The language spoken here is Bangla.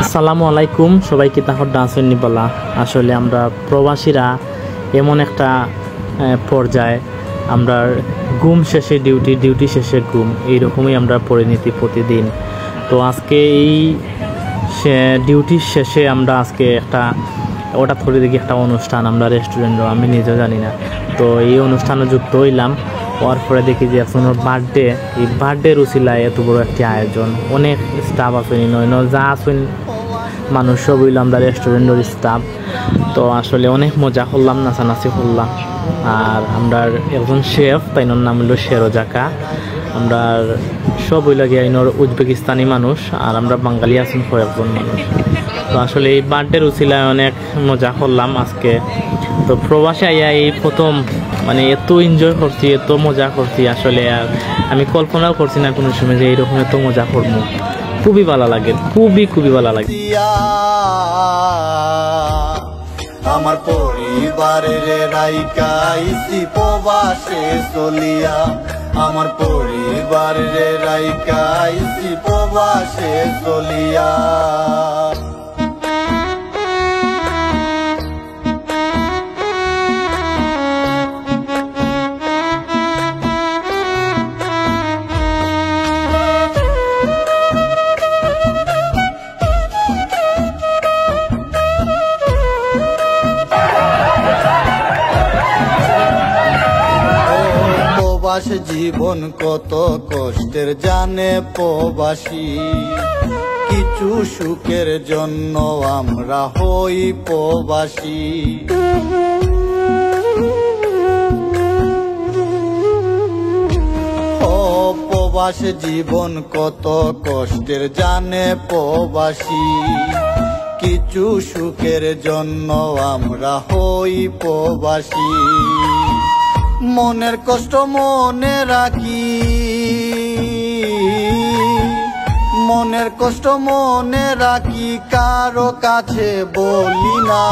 আসসালামু আলাইকুম সবাইকে তাহর ডান্সের নিবলা। আসলে আমরা প্রবাসীরা এমন একটা পর্যায়ে আমরা ঘুম শেষে ডিউটি শেষে ঘুম, এইরকমই আমরা পরিণতি প্রতিদিন। তো আজকে এই ডিউটির শেষে আমরা আজকে হঠাৎ করে দেখি একটা অনুষ্ঠান, আমরা রেস্টুরেন্টও আমি নিজেও জানি না। তো এই অনুষ্ঠানে যুক্ত হইলাম, হওয়ার পরে দেখি যে একজনের বার্থডে, এই বার্থডের উছিলায় এত বড় একটি আয়োজন, অনেক স্টাফ আসেন, যা আসেন মানুষ সব হইল আমরা রেস্টুরেন্টের স্টাফ। তো আসলে অনেক মজা করলাম, নাচানাচি করলাম। আর আমরা একজন শেফ, তাইনোর নাম হইল শেরোজাকা। আমরা সব হইল গিয়ে উজবেকিস্তানি মানুষ, আর আমরা বাঙালি আছেন কয়েকজন মানুষ। তো আসলে এই বার্থডের উছিলায় অনেক মজা করলাম আজকে। তো প্রবাসে আইয়া এই প্রথম মানে এত এনজয় করছি, এত মজা করছি, আসলে আর আমি কল্পনাও করছি না কোনো সময় যে এইরকম এত মজা করবো। খুবই ভালো লাগে, খুবই ভালো লাগে। আমার পরিবারের রাইকাইছি প্রবাসে চলিয়া, আমার পরিবারের রাইকাইছি প্রবাসে চলিয়া। প্রবাস জীবন কত কষ্টের জানে প্রবাসী, কিছু সুখের জন্য আমরা হই প্রবাসী। প্রবাস জীবন কত কষ্টের জানে প্রবাসী, কিছু সুখের জন্য আমরা হই প্রবাসী। মনের কষ্ট মনে রাখি, মনের কষ্ট মনে রাখি, কারো কাছে বলি না।